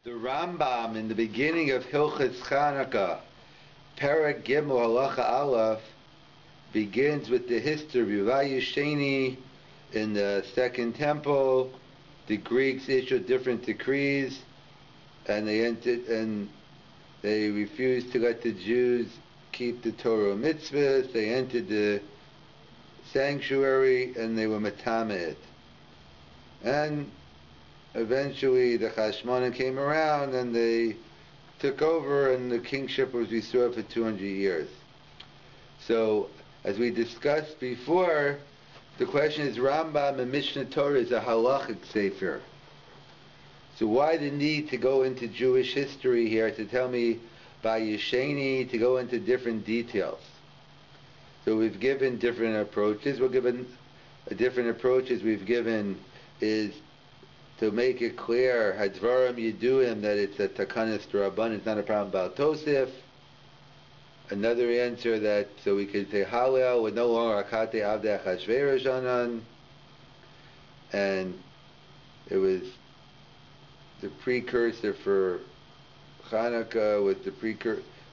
The Rambam in the beginning of Hilchos Chanuka, Perek Gimel Halacha Aleph, begins with the history of Vayisheni in the Second Temple. The Greeks issued different decrees, and they refused to let the Jews keep the Torah mitzvahs. They entered the sanctuary and they were matameh. And eventually the Chashmonim came around and they took over, and the kingship was restored for 200 years. So, as we discussed before, the question is, Rambam and Mishnah Torah is a halachic sefer. So why the need to go into Jewish history here to tell me by Yesheni, to go into different details? So we've given different approaches. We've given is to make it clear, Hadvarim Yeduim, that it's a Takanas Rabban, it's not a problem about Tosif. Another answer that, so we could say Hallel with no longer Akate Avdei Achashverosh Anan, and it was the precursor for Chanuka,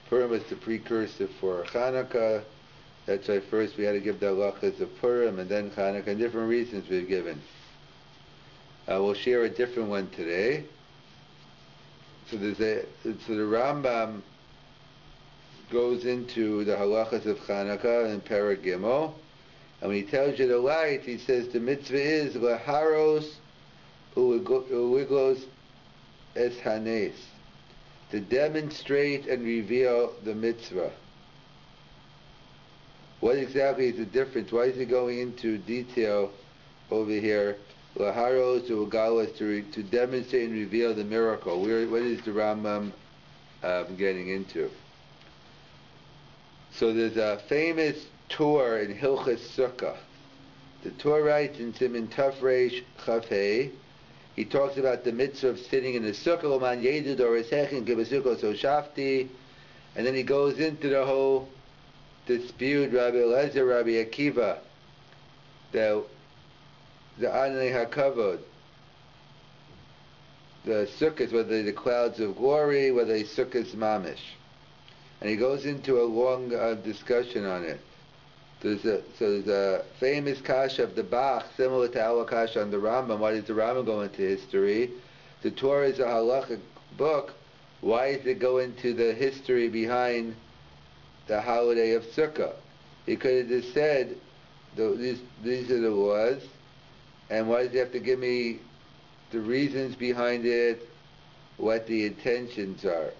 Purim was the precursor for Chanuka. That's why first we had to give the halachas of Purim and then Chanuka, and different reasons we've given. We'll share a different one today. So the Rambam goes into the halachas of Chanuka in Perek Gimel, and when he tells you the light, he says the mitzvah is leharos uliglos es hanes, to demonstrate and reveal the mitzvah. What exactly is the difference? Why is he going into detail over here? Laharos or galas, to demonstrate and reveal the miracle. What is the Rambam getting into? So there's a famous tour in Hilchos Sukkah. The tour writes in Siman Tafresh Chafei. He talks about the mitzvah of sitting in the sukkah, Oman Yedud or Esechin Kibasukah So Shafti, and then he goes into the whole dispute, Rabbi Elazar, Rabbi Akiva, the Anei HaKavod, the sukkahs, whether they're the clouds of glory, whether they sukkahs mamish. And he goes into a long discussion on it. There's a famous kasha of the Bach, similar to our kasha on the Rambam. Why does the Rambam go into history? The Torah is a halachic book. Why does it go into the history behind the holiday of Sukkah? He could have just said, these are the laws, and why does he have to give me the reasons behind it, what the intentions are?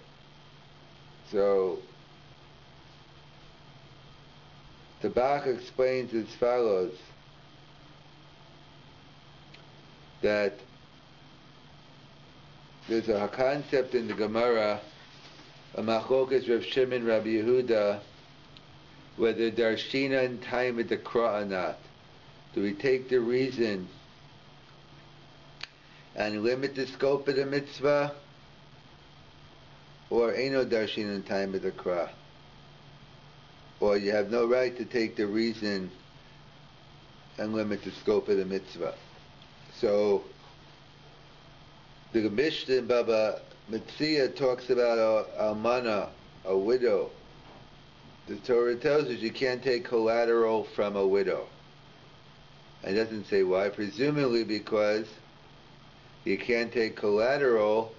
So, the Bach explains as follows, that there's a concept in the Gemara, a machlokas Rav Shimon, Rabbi Yehuda, whether darshina and time at the kra or not. Do we take the reason and limit the scope of the mitzvah, or eino darshina and time at the kra? Or you have no right to take the reason and limit the scope of the mitzvah. So the Mishnah in Baba Metzia talks about almana, a widow. The Torah tells us you can't take collateral from a widow. It doesn't say why, presumably because you can't take collateral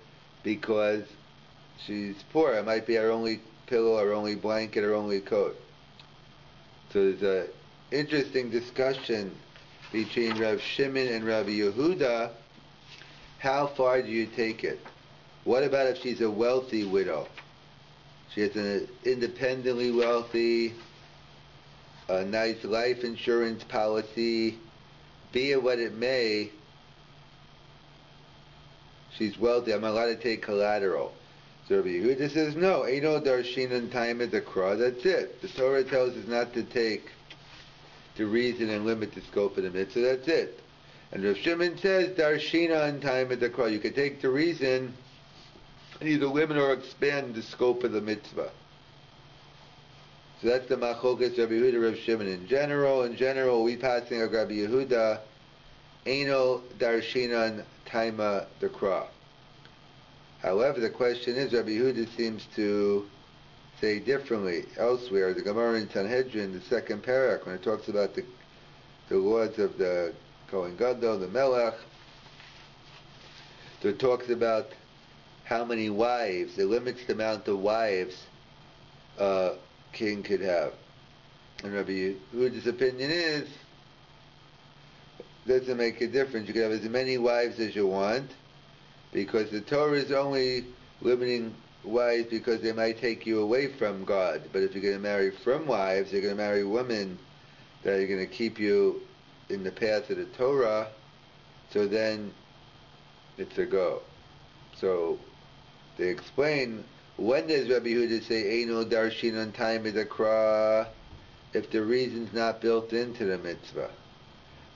because she's poor. It might be her only pillow, her only blanket, her only coat. So there's an interesting discussion between Rav Shimon and Rabbi Yehuda. How far do you take it? What about if she's a wealthy widow? She has an independently wealthy, a nice life insurance policy, be it what it may, she's wealthy, I'm allowed to take collateral. So Rabbi Yehuda says, no, eino darshinan time at the kra, that's it. The Torah tells us not to take the reason and limit the scope of the mitzvah, that's it. And Rav Shimon says, darshina and time at the kra, you can take the reason and either limit or expand the scope of the mitzvah. So that's the machlokas Rabbi Yehuda, Rav Shimon. In general, we passing a Rabbi Yehuda, eino darshinan taima the kra. However, the question is, Rabbi Yehuda seems to say differently. Elsewhere, the Gemara in Sanhedrin, the second parak, when it talks about the laws of the Kohen Gadol, the Melech, so it talks about how many wives, it limits the amount of wives a king could have. And Rabbi Yehuda's opinion is, doesn't make a difference. You can have as many wives as you want, because the Torah is only limiting wives because they might take you away from God. But if you're going to marry from wives, you're going to marry women that are going to keep you in the path of the Torah, so then it's a go. So they explain, when does Rabbi Yehuda say Eino Darshin on time of the Kra? If the reason's not built into the mitzvah.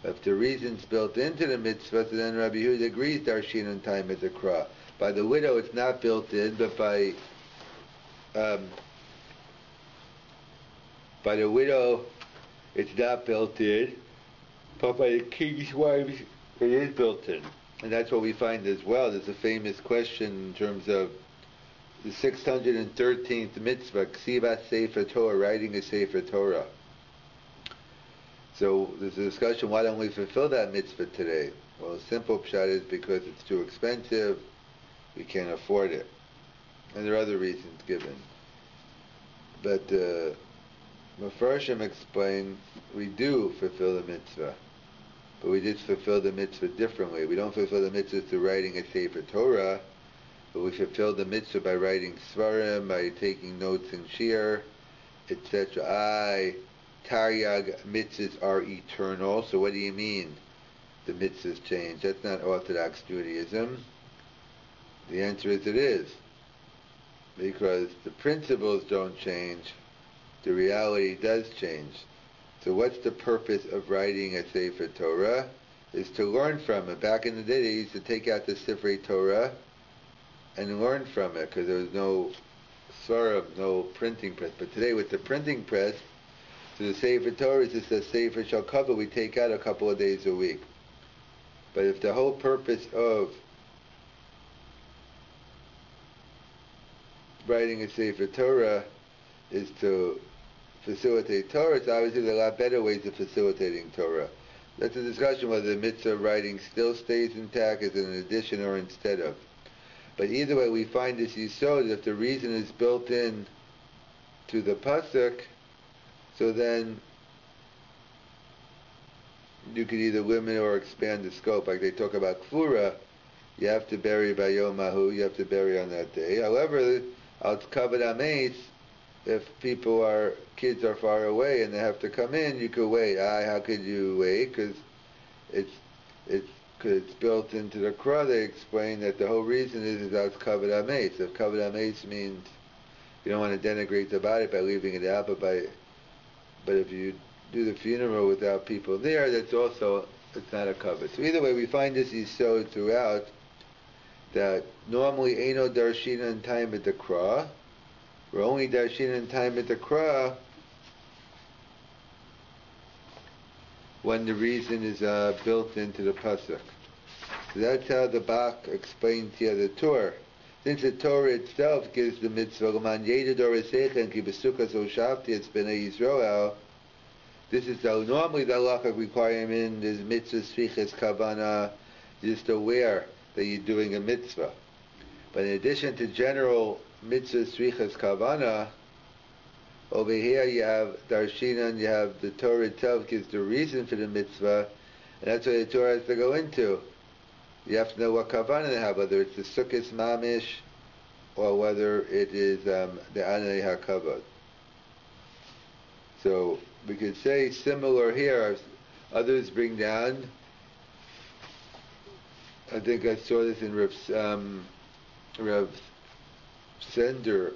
If the reason's built into the mitzvah, so then Rabbi Yehuda agrees Darshin on time of the Kra. By the widow it's not built in, but by the widow it's not built in, but by the king's wives it is built in. And that's what we find as well. There's a famous question in terms of the 613th mitzvah, Ksiva Sefer Torah, writing a Sefer Torah. So there's a discussion, why don't we fulfill that mitzvah today? Well, the simple pshat is because it's too expensive, we can't afford it. And there are other reasons given. But Mefarshim explain, we do fulfill the mitzvah, but we just fulfill the mitzvah differently. We don't fulfill the mitzvah through writing a Sefer Torah, but we fulfill the mitzvah by writing svarim, by taking notes in shir, etc. Taryag mitzvahs are eternal. So what do you mean the mitzvahs change? That's not Orthodox Judaism. The answer is it is. Because the principles don't change, the reality does change. So what's the purpose of writing a Sefer Torah? Is to learn from it. Back in the day they used to take out the Sefer Torah and learn from it, because there was no svarim, no printing press. But today with the printing press, so the Sefer Torah is just a Sefer Shalkava we take out a couple of days a week. But if the whole purpose of writing a Sefer Torah is to facilitate Torah, so obviously there are a lot better ways of facilitating Torah. That's a discussion whether the mitzvah of writing still stays intact as an addition or instead of. But either way, we find this yisod, if the reason is built in to the pasuk, so then you could either limit or expand the scope. Like they talk about kfura, you have to bury by Yom Mahu, you have to bury on that day. However, al tkavod ameis, if kids are far away and they have to come in, you could wait. How could you wait? Because it's built into the Kra. They explain that the whole reason is al tkavod ameis. If kavod ameis means you don't want to denigrate the body by leaving it out, but if you do the funeral without people there, it's not a kavod. So either way, we find this yisod throughout, that normally Eino Darshina in time at the Kra. We're only Darshina in time at the Kra when the reason is built into the pasuk. So that's how the Bach explains here the Torah. Since the Torah itself gives the mitzvah, L'man yedid oreseichem ki b'sukkos hoshavti et b'nei Yisrael, this is normally the halachic requirement is mitzvah sfiches kavana, just aware that you're doing a mitzvah. But in addition to general mitzvah sfiches kavana, over here you have darshinan, you have the Torah itself gives the reason for the mitzvah, and that's what the Torah has to go into. You have to know what kavana they have, whether it's the sukkos mamish or whether it is the anei hakavod. So we could say similar here. Others bring down, I think I saw this in Rav Sender,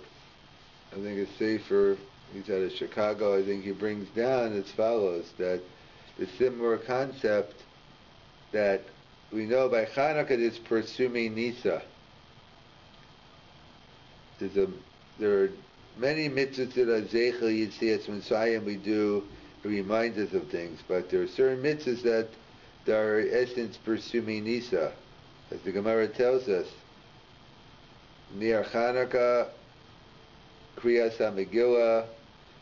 I think it's Sefer, he's out of Chicago, I think he brings down as follows, that the similar concept that we know by Chanuka is Persumi Nisa. There are many mitzvahs that are Zeichel Yitzias Mitzrayim we do, it reminds us of things, but there are certain mitzvahs that are in essence Persumi Nisa, as the Gemara tells us. near Chanuka, Kriyas HaMegillah,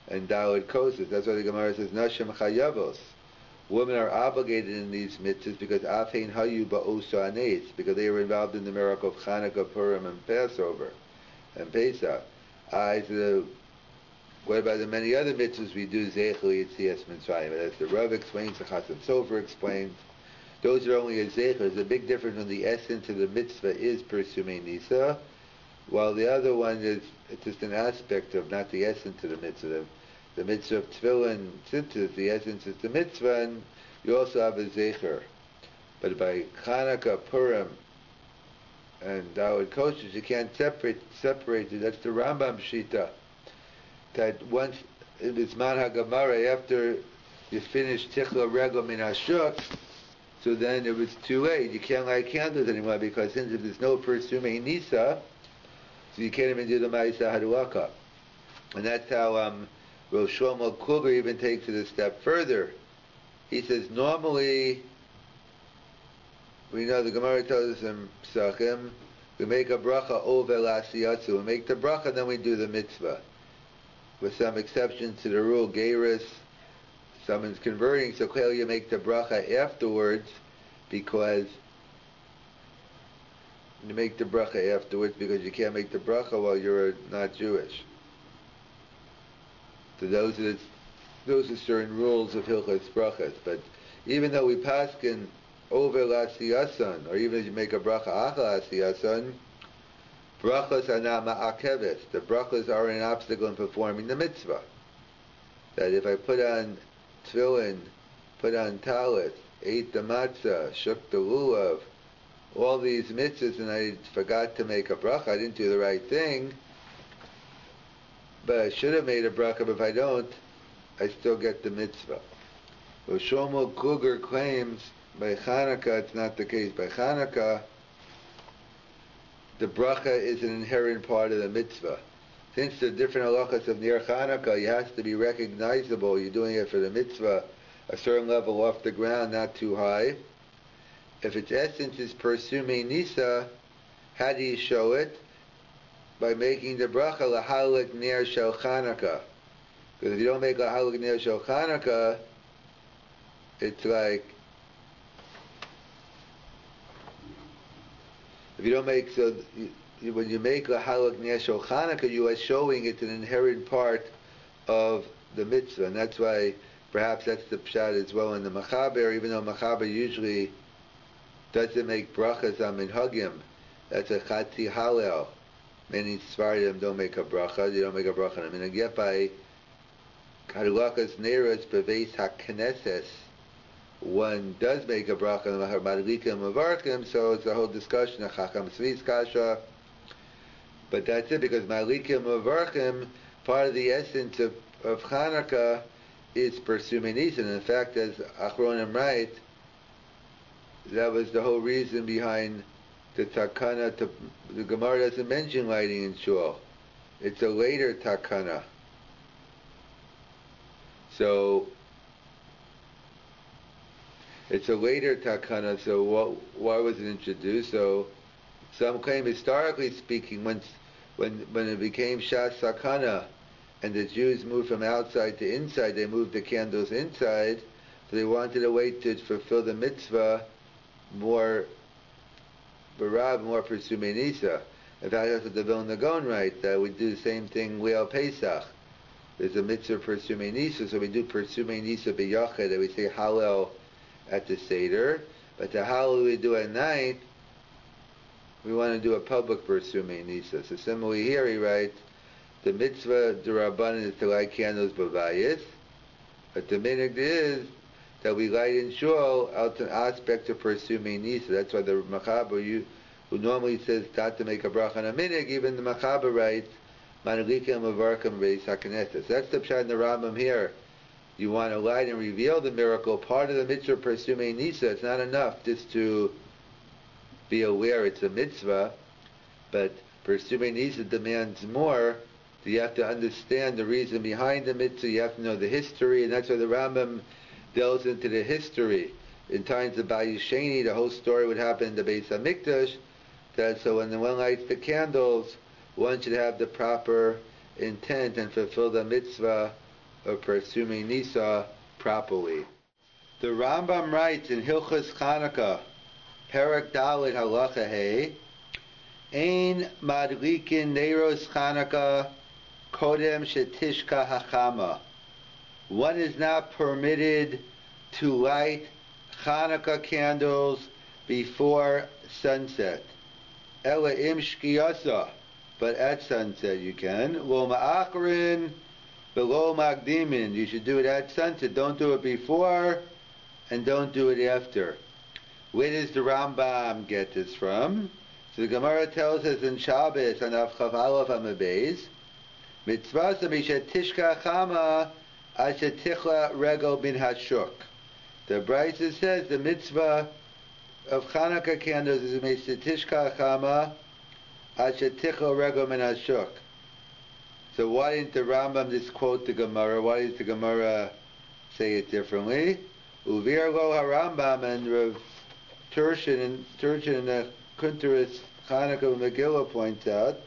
and Daled Kosas. That's why the Gemara says, Nashim Chayavos. Women are obligated in these mitzvahs because Afein Hayu Ba'osa Anes, because they were involved in the miracle of Chanukah, Purim, and Passover, and Pesach. What about the many other mitzvahs we do? Zeichel Yitzias Mitzrayim. As the Rav explains, the Chasam Sofer explains, those are only a zeichel. There's a big difference when the essence of the mitzvah is Persumei Nisa, while the other one is it's just an aspect of, not the essence of the mitzvah. The mitzvah of tefillin, tzitzis, the essence is the mitzvah, and you also have a zecher. But by Chanukah, Purim, and Dawud Kosher, you can't separate it. That's the Rambam Shita. That once it is Man HaGemara, after you finish Tichla Regel Min HaShuk, so then it was too late. You can't light candles anymore, because since if there's no Persumei Nisa, so you can't even do the Ma'isa Haruaka. And that's how Rosh Shlomo Kluger even takes it a step further. He says, normally, we know the Gemara tells us in Psachim, we make a bracha over l'asiyatzu. We make the bracha, then we do the mitzvah. With some exceptions to the rule, Geiris, someone's converting, so clearly you make the bracha afterwards, because you make the bracha afterwards because you can't make the bracha while you're not Jewish. So those are certain rules of Hilchos Brachas. But even though we paskin over l'asiyasan, or even if you make a bracha achal asiyasan, brachas are not ma'akeves. The brachas are an obstacle in performing the mitzvah. That if I put on tefillin, put on talit, ate the matzah, shook the lulav, all these mitzvahs, and I forgot to make a bracha, I didn't do the right thing, but I should have made a bracha, but if I don't, I still get the mitzvah. Well, Shlomo Kluger claims by Chanukah it's not the case. By Chanukah, the bracha is an inherent part of the mitzvah. Since the different halachas of near Chanukah, you have to be recognizable. You're doing it for the mitzvah, a certain level off the ground, not too high. If its essence is Persumei Nisa, how do you show it? By making the bracha lahalik ner shel Chanukah. Because if you don't make lahalik ner shel Chanukah, it's like, if you don't make, when you make lahalik ner shel Chanukah, you are showing it's an inherent part of the mitzvah, and that's why perhaps that's the pshat as well in the Machaber, even though Machaber usually doesn't make brachas on minhagim. That's a chati halel. Many Sfaradim don't make a bracha. They don't make a bracha on minhag. Yet by Kadulakas Neras Beveis HaKnesses, one does make a bracha on Madlikim Mavarkim, so it's a whole discussion of Chacham Tzvi's Kasha. But that's it, because Madlikim Mavarkim, part of the essence of Chanukah is Persumei Nisa. And in fact, as Achronim write, that was the whole reason behind the takana. The Gemara doesn't mention lighting in shul. It's a later takana. So it's a later takana. So why was it introduced? So some claim, historically speaking, when it became shas sakana, and the Jews moved from outside to inside, they moved the candles inside. So they wanted a way to fulfill the mitzvah more barab, more Persumei Nisa. In fact, that's what the Vilna Gaon write, that we do the same thing Leil Pesach. There's a mitzvah Persumei Nisa, so we do Persumei Nisa b'yachid, that we say Hallel at the Seder, but the Hallel we do at night, we want to do a public Persumei Nisa. So similarly here he writes, the mitzvah d'Rabbanan is to light candles b'vayis, but the minhag is that we light in shul out an aspect of Persumei Nisa. That's why the Machaber, who normally says not to make a bracha on a minhag, even the Machaber writes, Manalikim Avarkim Beis HaKnesses. That's the pshat in the RAMBAM here. You want to light and reveal the miracle, part of the mitzvah Persumei Nisa. It's not enough just to be aware it's a mitzvah, but Persumei Nisa demands more. So you have to understand the reason behind the mitzvah, you have to know the history, and that's why the RAMBAM delves into the history. In times of Bayesheni, the whole story would happen in the Beis HaMikdash, that so when one lights the candles, one should have the proper intent and fulfill the mitzvah of pursuing Nisa properly. The Rambam writes in Hilchos Chanuka, Perek Dalet Halacha Hey, Ein madlikin neiros Chanuka kodem shetishka hachama. One is not permitted to light Chanuka candles before sunset. Ela im shkiyasa, but at sunset you can. Lo ma'achrin, below magdimin. You should do it at sunset. Don't do it before, and don't do it after. Where does the Rambam get this from? So the Gemara tells us in Shabbos on Avchav Aleph Amabeis, Mitzvah mishet tishka chama asher tichla regel bin hashuk. The Brisa says the mitzvah of Chanukah candles is mishet tishka chama asher tichla regel bin hashuk. So why didn't the Rambam just quote the Gemara? Why did the Gemara say it differently? Uvir lo harambam and Rav Turshin in the Kunteris Chanukah Megillah points out,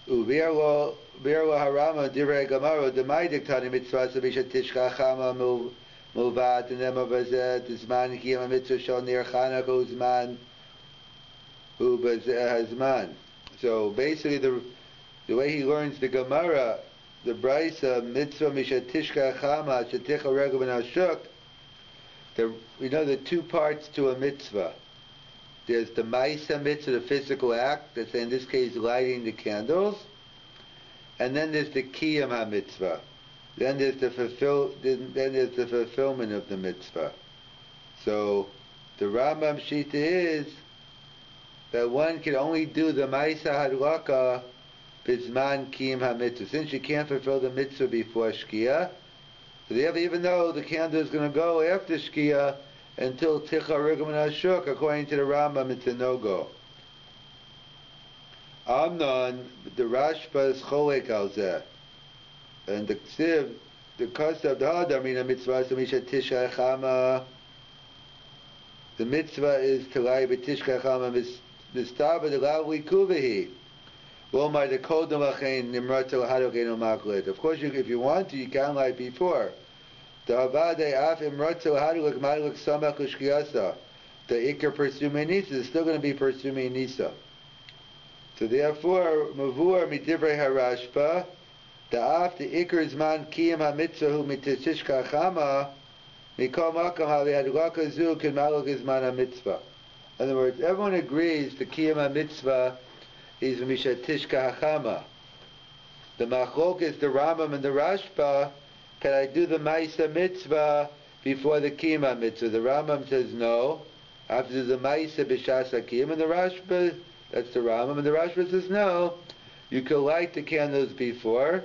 Uvir lo harambam divrei Gemara demai diktani mitzvah mishet tishka chama muvat nema bazeh zman kiyam mitzvah shal nir Chanukah uzman hu bazeh hazman. So basically the way he learns the Gemara, the Brisa mitzvah mishet tishka chama sheticha regel ben hashuk. We know the two parts to a mitzvah. There's the ma'isa mitzvah, the physical act, that's in this case lighting the candles, and then there's the kiyam ha-mitzvah. Then there's the fulfillment of the mitzvah. So the Rambam Shita is that one can only do the ma'isa hadlaka bizman kiyam ha-mitzvah. Since you can't fulfill the mitzvah before shkia, so even though the candle is going to go after shkia until ticha regel min hashuk, according to the Rambam, it's a no-go. Amnon, the Rashba is cholek al zeh, and the ksiv, the concept the hadamina mitzvah mishet tisha chama. The mitzvah is to lie b'tishka chama mistaba the lavli kuvahi. Of course, if you want to, you can light before. The ikar pursumei nisa is still going to be pursumei nisa. So therefore, mavur midivrei harashba, the ikar zman kiyam ha-mitzvah hu mitishka chama mikol makam ha-hadlaka zu k'maluk zman ha-mitzvah. In other words, everyone agrees the kiyam ha-mitzvah is mishet tishka hachama. The machlok is the Rambam and the Rashba. Can I do the ma'isa mitzvah before the kiyam mitzvah? The Rambam says no. I have to do the ma'isa b'shas hakiyam, and the Rashba, that's the Rambam, and the Rashba says no. You can light the candles before,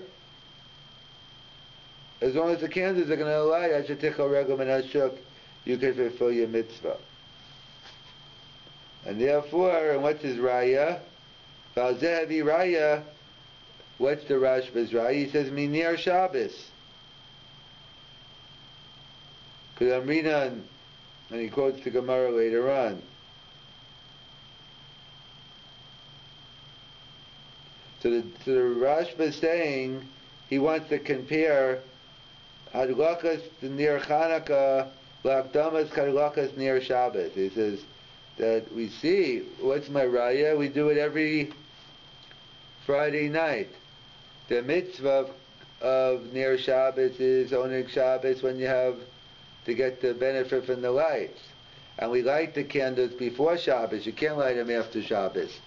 as long as the candles are going to light. Asheticha regel min hashuk, you can fulfill your mitzvah. And therefore, and what's his raya? What's the Rashba's raya? He says minir Shabbos. Because I'm reading on, and he quotes the Gemara later on. So the Rashba is saying he wants to compare hadlakas near Chanukah, lakdamas hadlakas near Shabbos. He says that we see, what's my raya? We do it every Friday night. The mitzvah of near Shabbos is oneg Shabbos when you have to get the benefit from the lights. And we light the candles before Shabbos. You can't light them after Shabbos.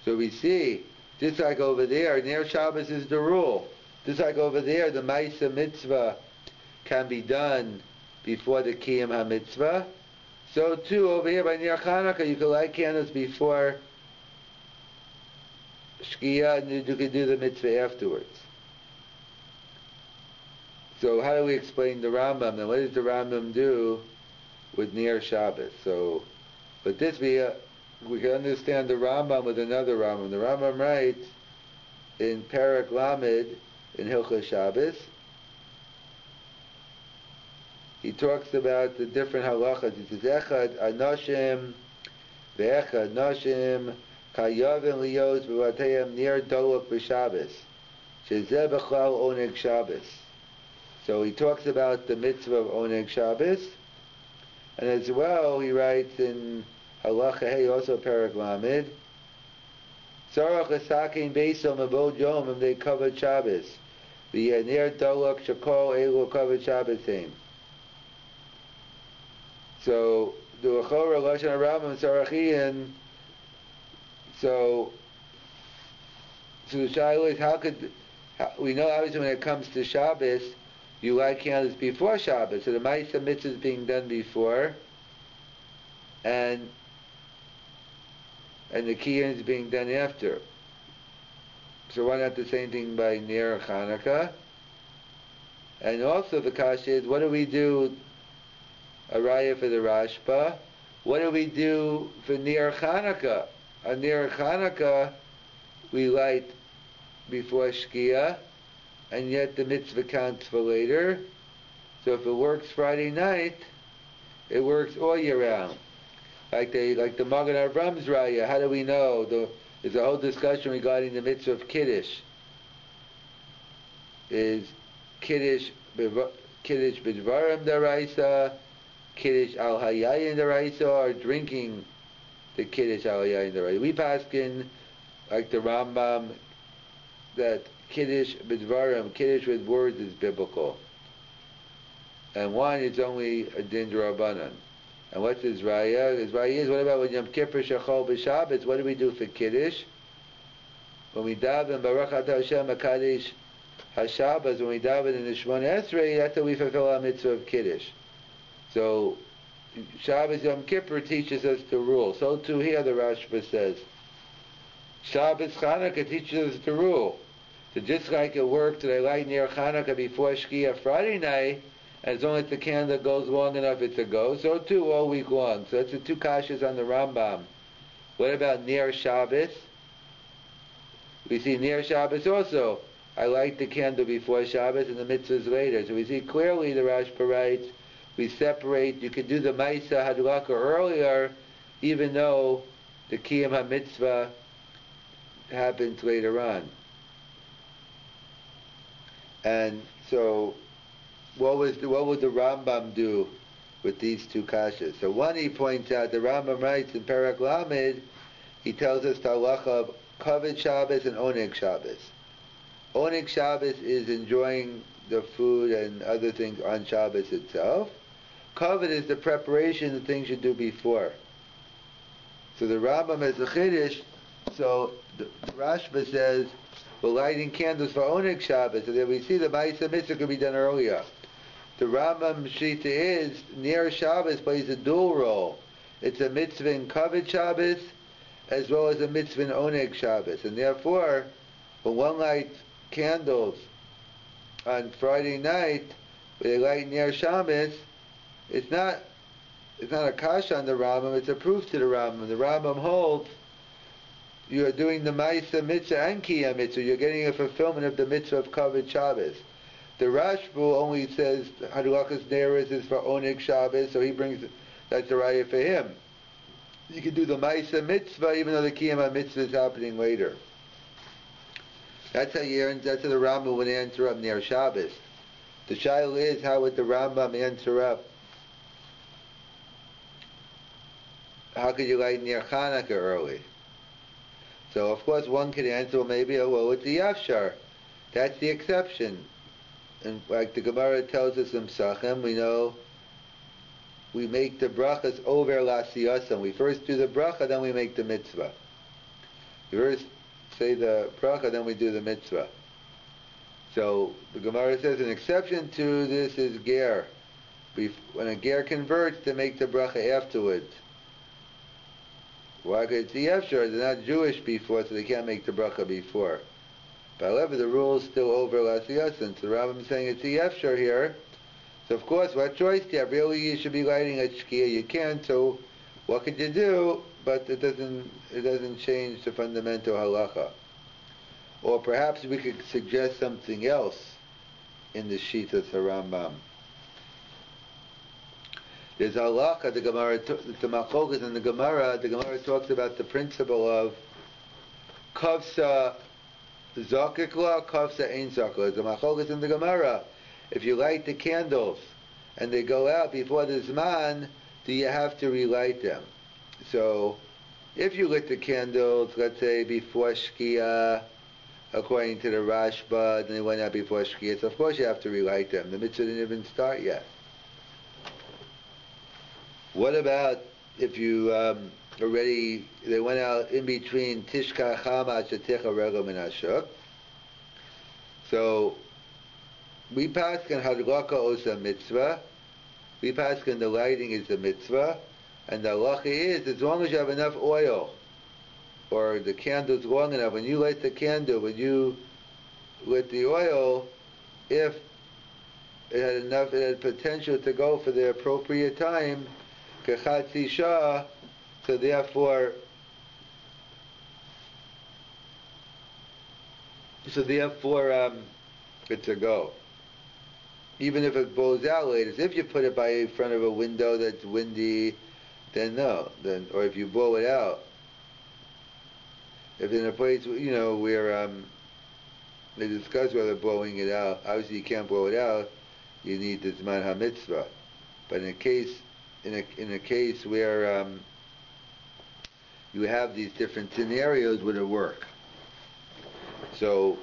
So we see, just like over there, near Shabbos is the rule. Just like over there, the ma'isa mitzvah can be done before the kiyam ha-mitzvah. So too, over here by near Chanukah, you can light candles before shkia, and you can do the mitzvah afterwards. So how do we explain the Rambam? Then what does the Rambam do with Ner Shabbos? So, but this we can understand the Rambam with another Rambam. The Rambam writes in Perek Lamed in Hilchos Shabbos. He talks about the different halachas. He says, "Echad anoshim Ve'echad noshim kayavin liyos b'vatayim near dolok b'Shabbos. Shezeh b'chlal oneg Shabbos. So he talks about the mitzvah of oneg Shabbos, and as well he writes in Halacha Hey, also Perek Lamed, Tzarach esakein beisom avod yom if they covered Shabbos. V'yanir dolok shakol elu covered Shabbosim. So the Achora Lashon RAMBAM Sarachian. So the shaila is we know obviously when it comes to Shabbos, you light candles before Shabbos. So the Ma'aseh mitzvah is being done before, and the Kiyun is being done after. So why not the same thing by Ner Chanukah? And also the kasha is, what do we do, a raya for the Rashba, what do we do for Ner Chanukah? On Ner Chanukah, we light before Shkia, and yet the mitzvah counts for later. So if it works Friday night, it works all year round. Like the Magen Avram's raya, how do we know? There's a whole discussion regarding the mitzvah of Kiddush. Is Kiddush b'dvarim daraisa, Kiddush al hayayin daraisa, or drinking the Kiddush al hayayin daraisa? We paskin, like the Rambam, that Kiddush b'dvarim, Kiddush with words, is biblical. And one is only a din d'Rabbanan. And what's his raya? His raya is, what about when Yom Kippur Shachol b'Shabbos? What do we do for Kiddush? When we daven Baruch Atah Hashem HaKadosh HaShabbos, when we daven in the Shemona Esrei, that's how we fulfill our mitzvah of Kiddush. So Shabbos Yom Kippur teaches us the rule. So too here the Rashba says. Shabbos Chanukah teaches us the rule. So just like it worked that I light near Chanukah before Shkia Friday night, and as long as the candle goes long enough, it's a go. So too all week long. So that's the two kashas on the Rambam. What about near Shabbos? We see near Shabbos also. I light the candle before Shabbos and the mitzvahs later. So we see clearly the Rashba writes, we separate. You could do the Maisa Hadlaka earlier, even though the Kiyam HaMitzvah happens later on. And so what would the Rambam do with these two kashas? So one, he points out, the Rambam writes in Perek Lamed, he tells us the halacha of Kavod Shabbos and Oneg Shabbos. Oneg Shabbos is enjoying the food and other things on Shabbos itself. Kavod is the preparation, the things you do before. So the Rambam has a chiddush. So the Rashba says, we're lighting candles for Oneg Shabbos, so that we see the Ma'aseh mitzvah could be done earlier. The Rambam Shita is, near Shabbos plays a dual role. It's a mitzvah in Kavod Shabbos, as well as a mitzvah in Oneg Shabbos. And therefore, when one lights candles on Friday night, when they light near Shabbos, it's not a kasha on the Rambam, it's a proof to the Rambam. The Rambam holds, you are doing the Ma'aseh mitzvah and Kiyam mitzvah, you're getting a fulfillment of the mitzvah of Kavod Shabbos. The Rashba only says Hadlakas Neres is for Oneg Shabbos, so he brings, that's a raya for him. You can do the Ma'aseh mitzvah even though the Kiyam mitzvah is happening later. That's how the Rambam would answer up near Shabbos. The shaila is, how would the Rambam answer up? How could you light near Chanukah early? So of course one could answer, well, maybe, well, it's the Yafshar. That's the exception. And like the Gemara tells us in Psachim, we know we make the brachas over l'asiyasam. We first do the bracha, then we make the mitzvah. We first say the bracha, then we do the mitzvah. So the Gemara says an exception to this is ger. When a ger converts, to make the bracha afterwards. Why? Because it's the Yefshar, they're not Jewish before, so they can't make the bracha before. But however, the rule is still over l'asiyasin. So the Rambam is saying it's the Yefshar here. So of course, what choice do you have? Really, you should be lighting at Shkia. You can, so what could you do? But it doesn't change the fundamental halacha. Or perhaps we could suggest something else in the Shitas Rambam. There's halacha, the Gemara, the Machogas in the Gemara talks about the principle of kavsa zakikla, kavsa ein zakikla. The Machogas in the Gemara, if you light the candles and they go out before the Zman, do you have to relight them? So, if you lit the candles, let's say before Shkia, according to the Rashba, and they went out before Shkia, so of course you have to relight them. The mitzvah didn't even start yet. What about if you already, they went out in between Tishka Chama Shaticha Regel Min Hashuk. So, we paskin Hadlaka Osa Mitzvah, we paskin the lighting is the mitzvah, and the halacha is, as long as you have enough oil, or the candle's long enough, when you light the candle, when you lit the oil, if it had enough, it had potential to go for the appropriate time, kechatzi shah, so therefore, it's a go. Even if it blows out later, so if you put it by in front of a window that's windy, then no. Or if you blow it out, if in a place where they discuss whether blowing it out, obviously you can't blow it out. You need the zman hamitzvah. But in a case where you have these different scenarios, would it work? So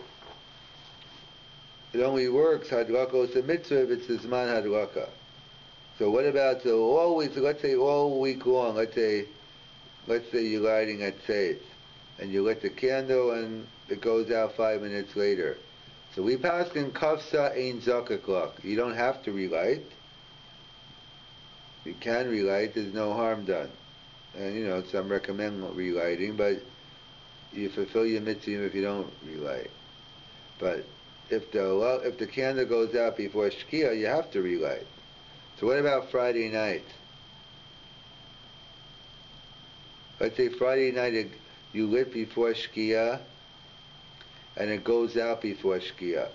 it only works hadlaka is a mitzvah if it's the zman hadlaka. So what about let's say all week long, let's say you're lighting at Tzeit, and you lit the candle and it goes out 5 minutes later. So we pass in kafsa ein zakakak. You don't have to relight. You can relight, there's no harm done. And some recommend relighting, but you fulfill your mitzvah if you don't relight. But if the candle goes out before Shkia, you have to relight. So what about Friday night? Let's say Friday night you lit before Shkia and it goes out before Shkia.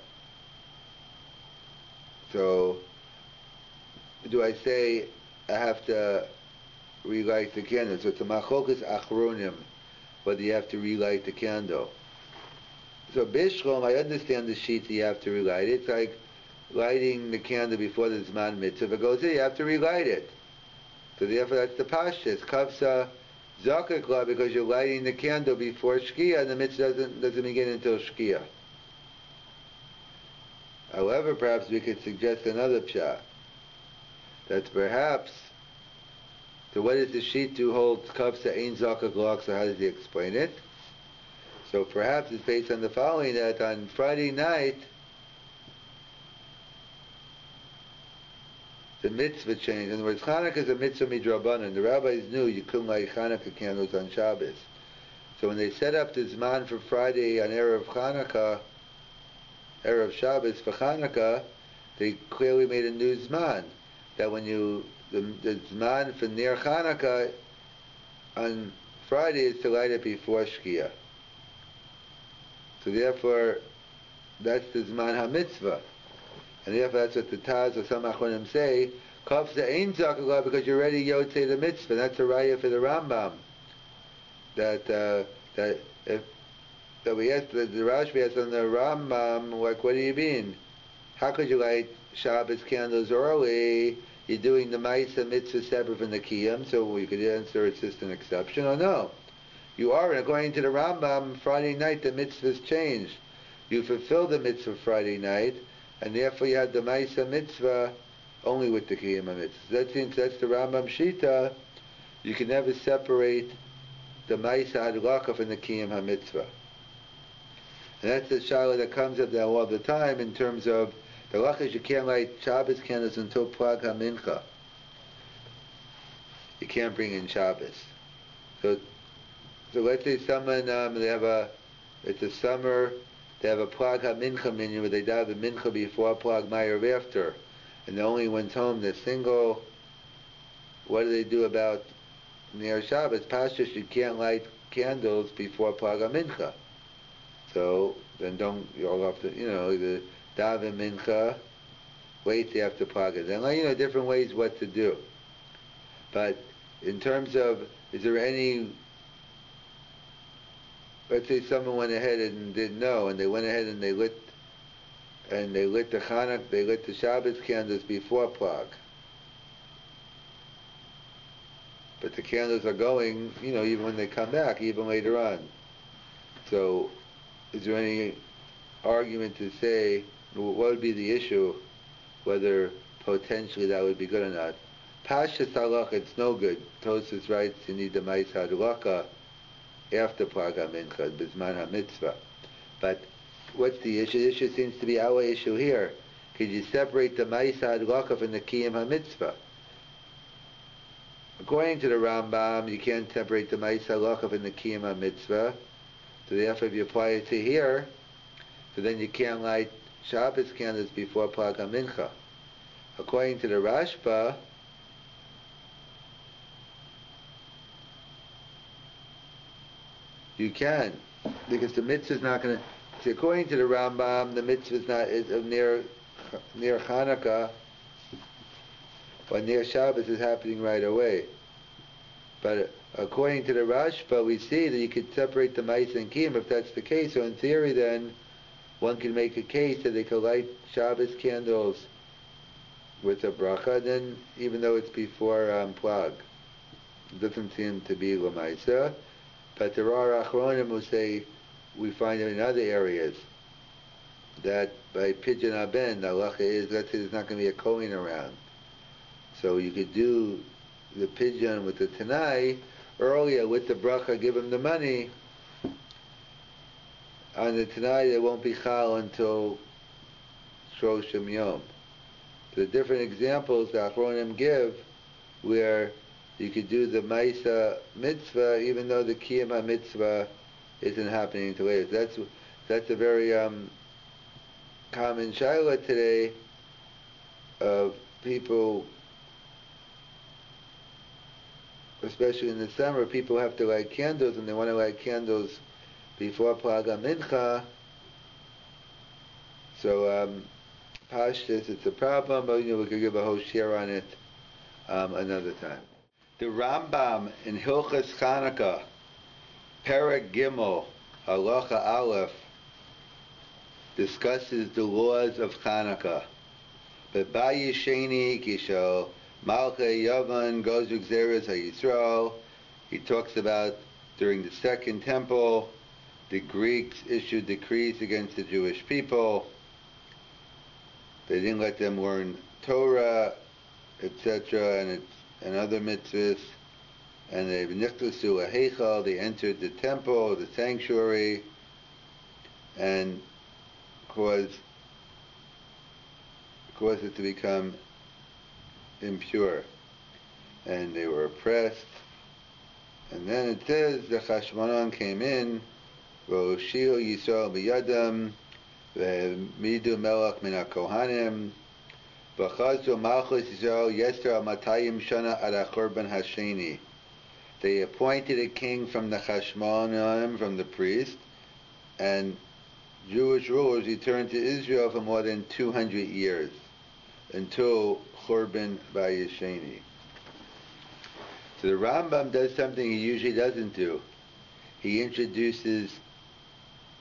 So do I say I have to relight the candle? So it's a machokas achronim, whether you have to relight the candle. So Bishlam, I understand the sheet that you have to relight it. It's like lighting the candle before the Zman Mitzvah. If it goes in, you have to relight it. So therefore that's the Pashtus. Kavsa Zakakla, because you're lighting the candle before Shkia, and the Mitzvah doesn't begin until Shkia. However, perhaps we could suggest another pshat. That's perhaps, so what does the sheet do hold Kavsa Ein Zakakla, so how does he explain it? So perhaps it's based on the following, that on Friday night, the mitzvah changed. In other words, Chanukah is a mitzvah midrabanan. The rabbis knew you couldn't light Chanukah candles on Shabbos. So when they set up the Zman for Friday on Erev Chanukah, Erev Shabbos for Chanukah, they clearly made a new Zman. That when the Zman for near Chanukah on Friday is to light it before Shkia. So therefore, that's the Zman HaMitzvah. And therefore that's what the Taz or some Achronim say, Kafza Ein Zakaklah, because you're already Yotzei the Mitzvah. That's a raya for the Rambam. That we asked, the Rashbi asked on the Rambam, like, what do you mean? How could you light Shabbos candles early? You're doing the Maisa Mitzvah separate from the Kiyam, so we could answer it's just an exception, or no? You are, and according to the Rambam, Friday night the mitzvah's changed. You fulfill the mitzvah Friday night, and therefore you have the Maisa Mitzvah only with the Kiyam Mitzvah. That seems that's the Rambam Shita. You can never separate the Maisa Hadlaka from the Kiyam HaMitzvah. And that's the Shaila that comes up there all the time in terms of the halachas. You can't light Shabbos candles until Plag HaMincha. You can't bring in Shabbos. So let's say someone, it's a summer, they have a Plag HaMincha minyan where they daven the Mincha before Plag Mayer after. And the only one's home, they're single. What do they do about near Shabbos? Pashtus, you can't light candles before Plag HaMincha. So then you'll have to, the daven Mincha, wait after Plag. Then, different ways what to do. But in terms of, is there any, let's say someone went ahead and didn't know, and they went ahead and they lit the Chanukah, they lit the Shabbos candles before Plag. But the candles are going, even when they come back, even later on. So, is there any argument to say, what would be the issue, whether potentially that would be good or not? Pashas halacha, it's no good. Tosfos writes you need the ma'is hadlaka after Plag HaMincha, Bizman HaMitzvah. But what's the issue? The issue seems to be our issue here. Could you separate the ma'is hadlaka from the Kiyum HaMitzvah? According to the Rambam, you can't separate the ma'is hadlaka from the Kiyum HaMitzvah. So therefore, if you apply it to here, so then you can't light Shabbos candles before Plag HaMincha. According to the Rashba, you can, because the mitzvah is not going to. According to the Rambam, the mitzvah is not near Chanuka, but near Shabbos is happening right away. But according to the Rashba, we see that you could separate the ma'is and kiyum if that's the case. So in theory, then one can make a case that they could light Shabbos candles with a bracha, then even though it's before Plag, it doesn't seem to be l'maisa. But there are achronim who say we find it in other areas that by pidyon haben, the halacha is, let's say there's not going to be a kohen around, so you could do the pidyon with the tanai earlier with the bracha, give him the money. On the tanai, there won't be chal until Shloshim Yom. The different examples the achronim give where you could do the ma'isa mitzvah even though the kiyum mitzvah isn't happening until later. That's a very common shaila today of people, especially in the summer. People have to light candles, and they want to light candles before Plag HaMincha. So Pashtus, it's a problem, but we could give a whole share on it another time. The Rambam in Hilchas Chanuka, Perek Gimel, Halacha Aleph, discusses the laws of Chanuka. But Bayisheni Kisho, Malchei Yavan, Gozuk Zeres HaYisrael, he talks about during the Second Temple, the Greeks issued decrees against the Jewish people. They didn't let them learn Torah, etc., and other mitzvahs. And they nichtasu a heichal, they entered the temple, the sanctuary, and caused it to become impure. And they were oppressed. And then it says the Chashmonon came in, V'oshiu Yisrael b'yadam, v'midu melech min ha-kohanim, v'chazu malchus Yisrael yester al-matayim shana ad ha-churban hasheni. They appointed a king from the Chashmonim, from the priest, and Jewish rulers returned to Israel for more than 200 years, until Churban Bayesheni. So the Rambam does something he usually doesn't do. He introduces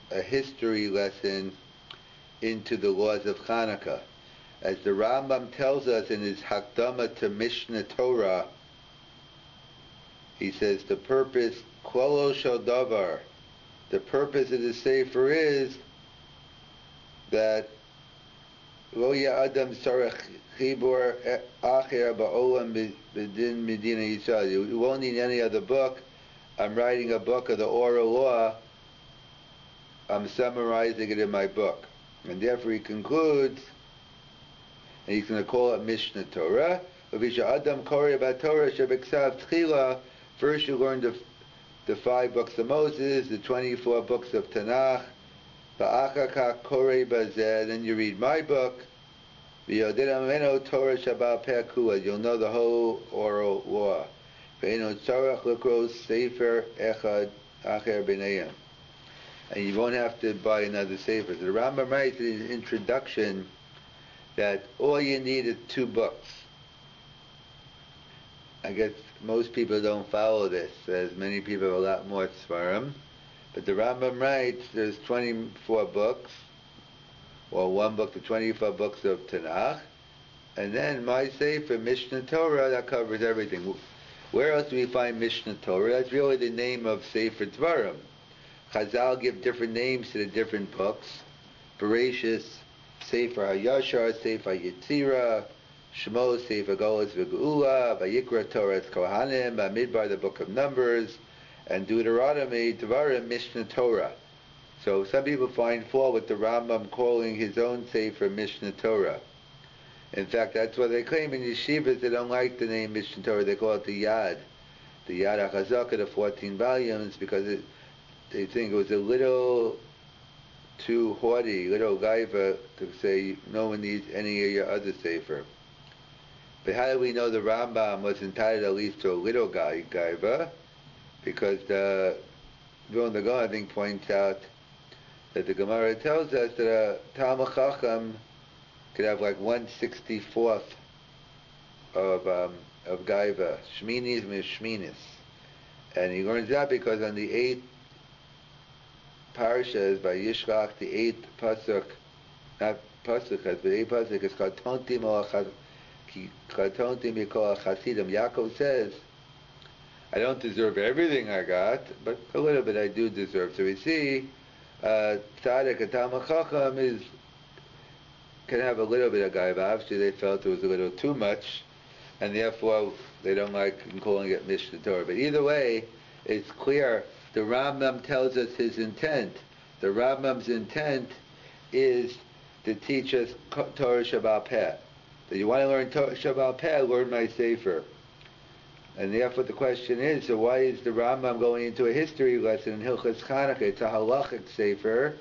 a history lesson into the laws of Chanuka. As the Rambam tells us in his Hakdama to Mishnah Torah, he says the purpose, Klolo Shel Davar, the purpose of the Sefer is that Lo Ya'adam Sarach Chibur Acher Ba'olam B'din Medina Yisrael. You won't need any other book. I'm writing a book of the oral law. I'm summarizing it in my book. And therefore he concludes, and he's going to call it Mishnah Torah. Adam Koreh B'Torah Shebeksav Tchila. First you learn the 5 books of Moses, the 24 books of Tanakh. Ba'achaka Koreh B'Zeh. Then you read my book. V'yodin Torah Shabbat Pe'akua. You'll know the whole oral law. Ve'eno tzarach l'kros sefer echad acher b'neihem. And you won't have to buy another sefer. The Rambam writes in his introduction that all you need is 2 books. I guess most people don't follow this, as many people have a lot more Svarim. But the Rambam writes there's 24 books, or one book to 24 books of Tanakh, and then my Sefer, Mishnah Torah, that covers everything. Where else do we find Mishnah Torah? That's really the name of Sefer Dvarim. Chazal give different names to the different books. Bereshis, Sefer HaYashar, Sefer HaYetzirah, Shmo, Sefer Golos V'Geula, Vayikra, Torah Kohanim, Bamidbar, the Book of Numbers, and Deuteronomy, Dvarim, Mishnah Torah. So some people find fault with the Rambam calling his own Sefer Mishnah Torah. In fact, that's what they claim in yeshivas. They don't like the name Mishnah Torah. They call it the Yad HaChazaka, the 14 volumes, because they think it was a little too haughty, little gaiva to say no one needs any of your other Sefer. But how do we know the Rambam was entitled at least to a little gaiva? Because the Vilna Gaon, I think, points out that the Gemara tells us that a Talmud Chacham could have like 1/64 of gaiva, shminis mishminis, and he learns that because on the 8th parashas by Yishlach, the 8th pasuk, not pasuk, but the 8th pasuk is Chatontim mikol Chasidim. Yaakov says, I don't deserve everything I got, but a little bit I do deserve. So we see Tzaddik, a Talmud Chacham, can have a little bit of gaiva. Obviously they felt it was a little too much, and therefore they don't like calling it Mishnah Torah. But either way, it's clear the Rambam tells us his intent. The Rambam's intent is to teach us Torah Shabbat Peh. That you want to learn Torah Shabbat Peh, learn my Sefer. And therefore the question is, so why is the Rambam going into a history lesson in Hilchas Chanukah? It's a halachic Sefer,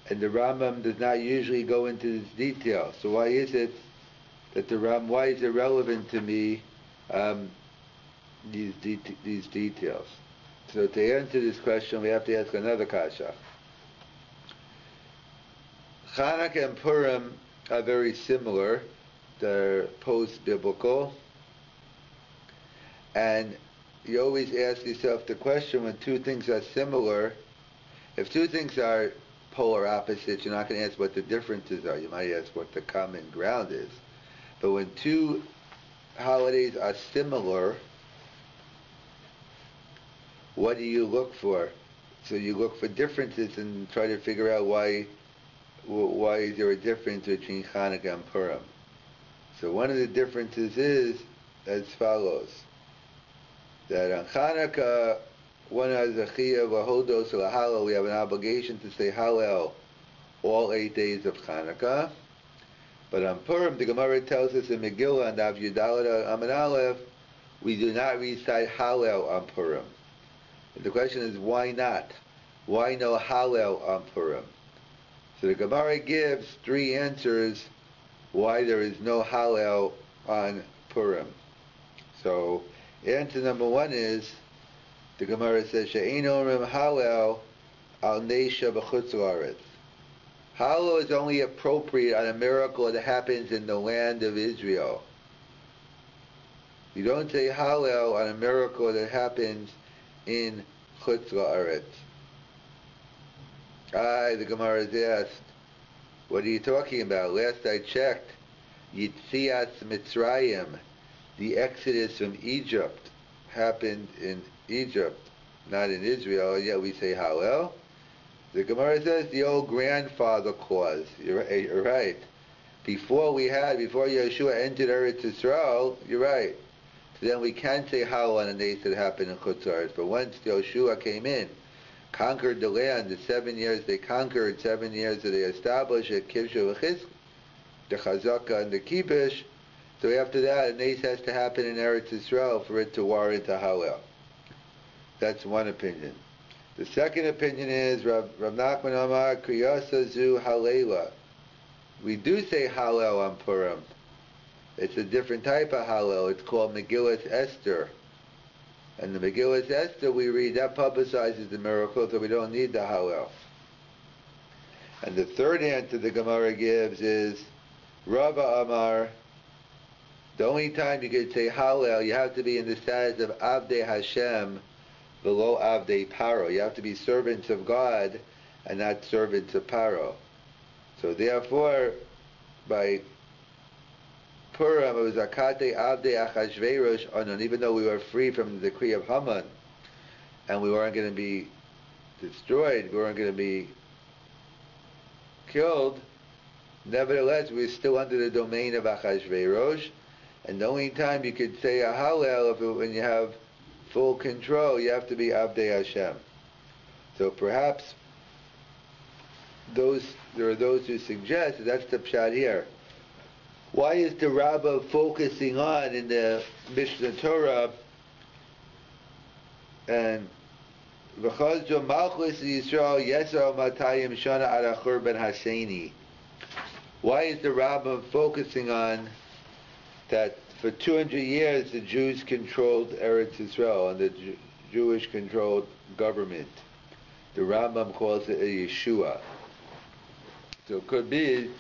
and the Rambam does not usually go into this detail. So why is it that why is it relevant to me, these details? So to answer this question, we have to ask another kasha. Chanukah and Purim are very similar. They're post-biblical. And you always ask yourself the question, when two things are similar, if two things are polar opposites, you're not going to ask what the differences are. You might ask what the common ground is. But when two holidays are similar, what do you look for? So you look for differences and try to figure out why is there a difference between Chanukah and Purim. So one of the differences is as follows: that on Chanukah, one has a chiyuv v'hodos l'halal. We have an obligation to say Hallel all 8 days of Chanukah. But on Purim, the Gemara tells us in Megillah and Av Yudalad Amud Aleph, we do not recite Hallel on Purim. And the question is, why not? Why no Hallel on Purim? So the Gemara gives 3 answers why there is no Hallel on Purim. So answer number 1 is, the Gemara says, She'ein omrim Hallel al neisha b'chutz la'aretz. Hallel is only appropriate on a miracle that happens in the land of Israel. You don't say Hallel on a miracle that happens in chutz la'aretz. The Gemara is asked, what are you talking about? Last I checked, Yitzias Mitzrayim, the exodus from Egypt, happened in Egypt, not in Israel, yet we say Hallel. The Gemara says the old grandfather clause. You're right. Before Yeshua entered Eretz Yisrael, you're right. So then we can say Hallel on the days that happened in Chutz La'aretz. But once Yeshua came in, conquered the land, the 7 years they conquered, 7 years that they established at Kivsha V'Chizk, the Chazaka and the Kibush. So after that, a nace has to happen in Eretz Yisrael for it to warrant a Hallel. That's one opinion. The second opinion is Rav Nachman Amar Kriyasa Zu Halela. We do say Hallel on Purim. It's a different type of Hallel. It's called Megillas Esther. And the Megillas Esther we read, that publicizes the miracle, so we don't need the Hallel. And the third answer the Gemara gives is Rabbi Amar The only time you could say Hallel, you have to be in the status of Avdei Hashem, below Avdei Paro. You have to be servants of God and not servants of Paro. So therefore, by Purim, it was Akate Avdei Achashverosh Anon, even though we were free from the decree of Haman, and we weren't going to be destroyed, we weren't going to be killed, nevertheless, we were still under the domain of Achashverosh, and the only time you could say a Hallel, when you have full control, you have to be Avdei Hashem. So perhaps there are those who suggest that that's the pshat here. Why is the Rabbah focusing on in the Mishnah Torah and V'chazjo Malchus Yisrael Yesar Matayim Shana Arachur Ben Haseni? Why is the Rabbah focusing on that for 200 years the Jews controlled Eretz Yisrael and the Jewish controlled government? The Rambam calls it a Yeshua. So it could be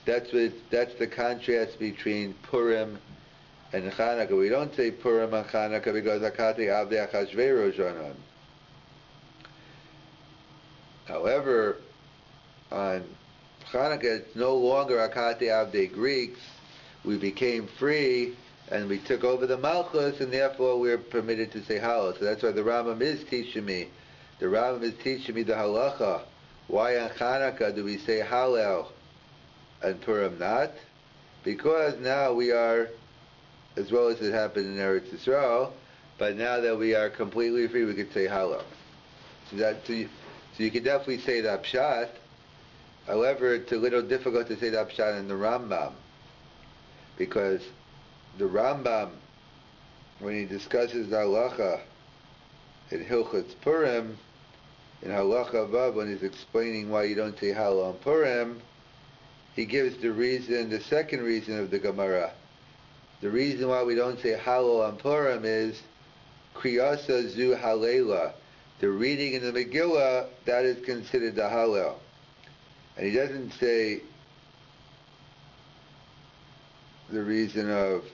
that's the contrast between Purim and Chanukah. We don't say Purim and Chanukah because Akati Avdei Achashverosh Anon. However, on Chanukah it's no longer Akati Avdei Greeks. We became free and we took over the Malchus, and therefore we're permitted to say Hallel. So that's why the Rambam is teaching me. The Rambam is teaching me the halacha. Why on Chanukah do we say Hallel and Purim not? Because now we are, as well as it happened in Eretz Yisrael, but now that we are completely free, we could say Hallel. So you can definitely say the Pshat. However, it's a little difficult to say the Pshat in the Rambam, because the Rambam, when he discusses the halacha in Hilchot Purim, in Halacha Vav, when he's explaining why you don't say Hallel on Purim, he gives the reason, the second reason of the Gemara. The reason why we don't say Hallel on Purim is Kriyasa Zu Halela. The reading in the Megillah, that is considered the Hallel. And he doesn't say the reason of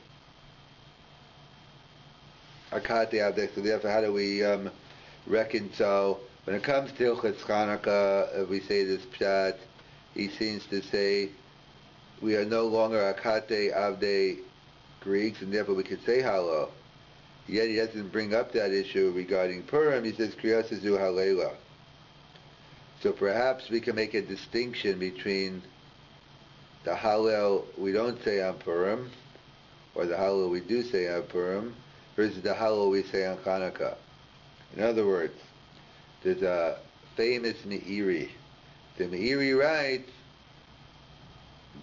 Akati Avdei. So therefore, how do we reconcile? When it comes to Hilchot Chanukah, if we say this pshat, he seems to say we are no longer Akate Avdei Greeks, and therefore we could say Hallel. Yet he doesn't bring up that issue regarding Purim. He says Kriyas Zu Halela. So perhaps we can make a distinction between the Hallel we don't say on Purim, or the Hallel we do say on Purim, versus the Hallel we say on Chanukah. In other words, there's a famous Meiri. The Meiri writes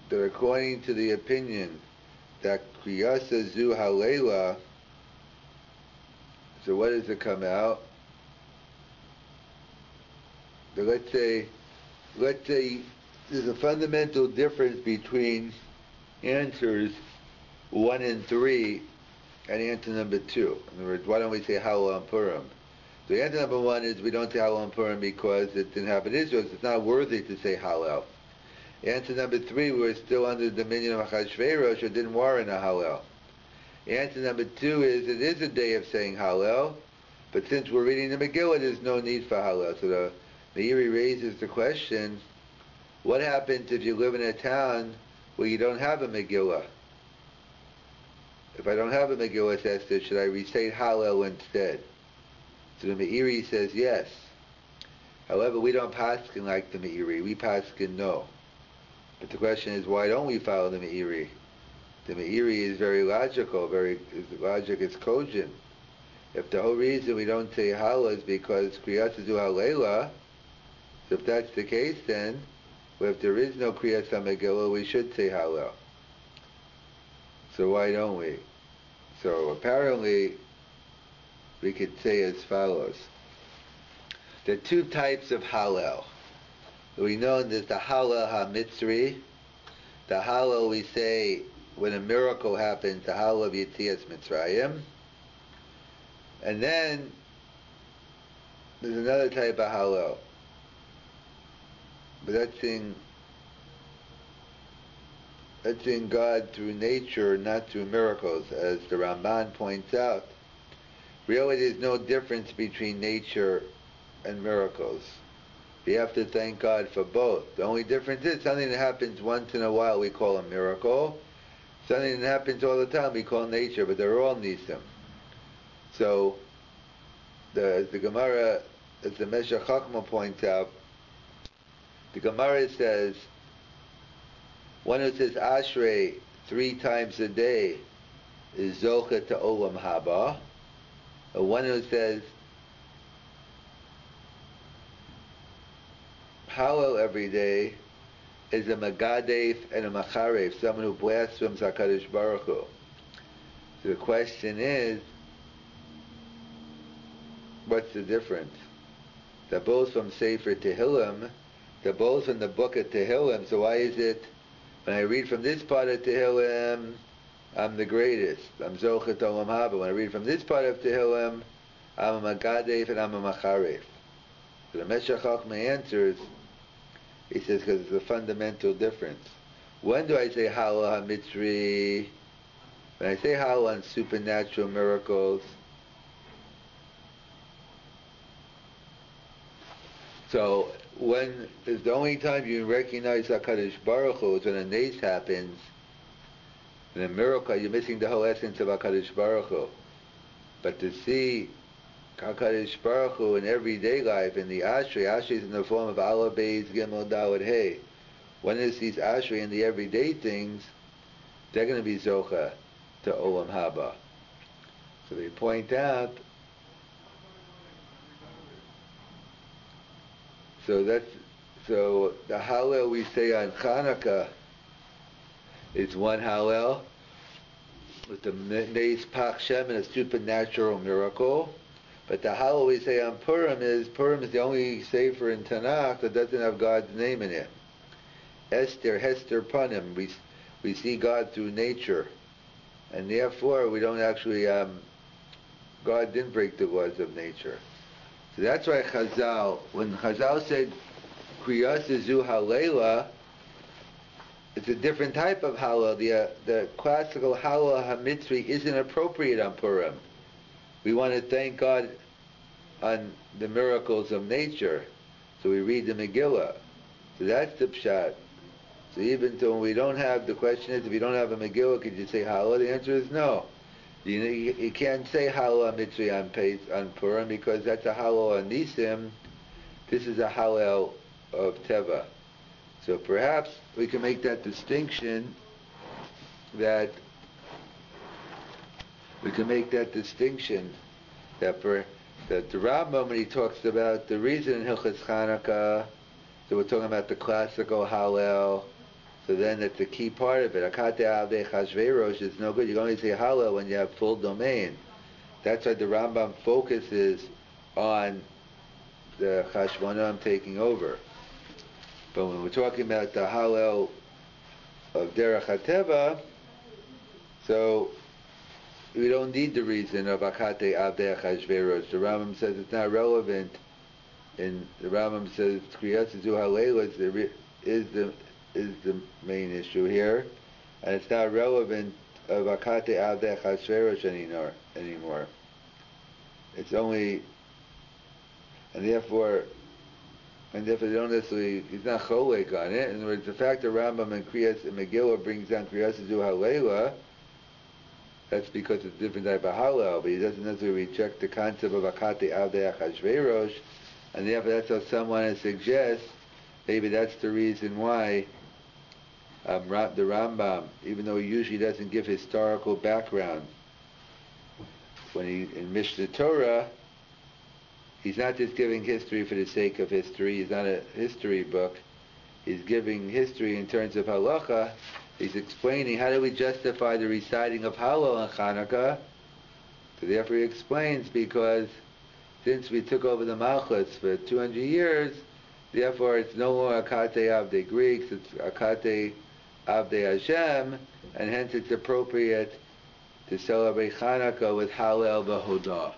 that according to the opinion that Kriyasa Zu Halela, so what does it come out? So let's say there's a fundamental difference between answers 1 and 3 and answer number 2. In other words, why don't we say Hallel on Purim? So answer number 1 is we don't say Hallel on Purim because it didn't happen in Israel, so it's not worthy to say Hallel. Answer number 3, we're still under the dominion of Achashverosh, so it didn't warrant a Hallel. Answer number 2 is it is a day of saying Hallel, but since we're reading the Megillah, there's no need for Hallel. So the Meiri raises the question, what happens if you live in a town where you don't have a Megillah? If I don't have a Megillah, should I recite Hallel instead? So the Meiri says yes. However, we don't paskin like the Meiri. We paskin no. But the question is, why don't we follow the Meiri? The Meiri is very logical. His logic is cogent. If the whole reason we don't say Hallel is because Kriyas Zu Halela, so if that's the case, then well, if there is no Kriyas HaMegillah, we should say Hallel. So why don't we? So apparently, we could say as follows. There are 2 types of Hallel. We know there's the Hallel HaMitzri, the Hallel we say when a miracle happens, the Hallel of Yetzias Mitzrayim. And then there's another type of Hallel. But that's in It's in God through nature, not through miracles, as the Ramban points out. Really, there's no difference between nature and miracles. We have to thank God for both. The only difference is something that happens once in a while we call a miracle. Something that happens all the time we call nature, but they're all nisim. So, the Gemara, as the Meshech Chachma points out, the Gemara says, one who says Ashrei 3 times a day is Zocha to Olam Haba. And one who says Hallel every day is a Megadef and a Macharef, someone who blasphemes HaKadosh Baruch Hu. So the question is, what's the difference? They're both from Sefer Tehillim, they're both from the book of Tehillim, so why is it when I read from this part of Tehillim, I'm the greatest, I'm Zochet Olam Haba. When I read from this part of Tehillim, I'm a Megadef and I'm a Macharef. So the Meshech Chachma answers, he says, because it's a fundamental difference. When do I say Hallel HaMitzri? When I say Hallel on supernatural miracles, so when is the only time you recognize HaKadosh Baruch Hu is when a nace happens. In a miracle, you're missing the whole essence of HaKadosh Baruch Hu. But to see HaKadosh Baruch Hu in everyday life, in the Ashrei is in the form of Allah Beis Gimel Daled Hey. When it sees Ashrei in the everyday things, they're going to be Zocha to Olam Haba. So they point out, so the Hallel we say on Chanuka is one Hallel with the Neis Pach Shem and a supernatural miracle. But the Hallel we say on Purim is the only sefer in Tanakh that doesn't have God's name in it. Esther, Hester Panim, we see God through nature. And therefore we don't actually, God didn't break the laws of nature. So that's why Chazal, when Chazal said, Kriyas Zu Halela, it's a different type of Hallel. The classical Hallel HaMitzri isn't appropriate on Purim. We want to thank God on the miracles of nature. So we read the Megillah. So that's the Pshat. So even though we don't have, the question is, if you don't have a Megillah, could you say Hallel? The answer is no. You can't say Hallel HaMitzri on Purim because that's a Hallel on Nisim. This is a Hallel of Teva. So perhaps we can make that distinction that the Rambam, when he talks about the reason in Hilchos Chanukah, so we're talking about the classical Hallel, so then that's a key part of it. Akate Avdei Chashverosh is no good. You can only say Hallel when you have full domain. That's why the Rambam focuses on the Chashmonim taking over. But when we're talking about the Hallel of Derech HaTeva, so we don't need the reason of Akate Avdei Achashverosh. The Rambam says it's not relevant. And the Rambam says Kriyas Zu Halela is the main issue here, and it's not relevant of Akate Avdei Achashverosh anymore. It's only, and therefore they don't necessarily, he's not cholek on it. In other words, the fact that Rambam and Kriyas and Megillah brings down Kriyas Zu Halela, that's because it's a different type of Hallel, but he doesn't necessarily reject the concept of Akate Avdei Achashverosh, and therefore that's how someone suggests maybe that's the reason why the Rambam, even though he usually doesn't give historical background, when he in Mishnah Torah, he's not just giving history for the sake of history. He's not a history book. He's giving history in terms of halacha. He's explaining how do we justify the reciting of Hallel on Chanukah. So therefore he explains, because since we took over the Malchus for 200 years, therefore it's no longer Akate Avdei Greeks, it's Akate Avdei Hashem, and hence it's appropriate to celebrate Chanukah with Hallel v'Hodah.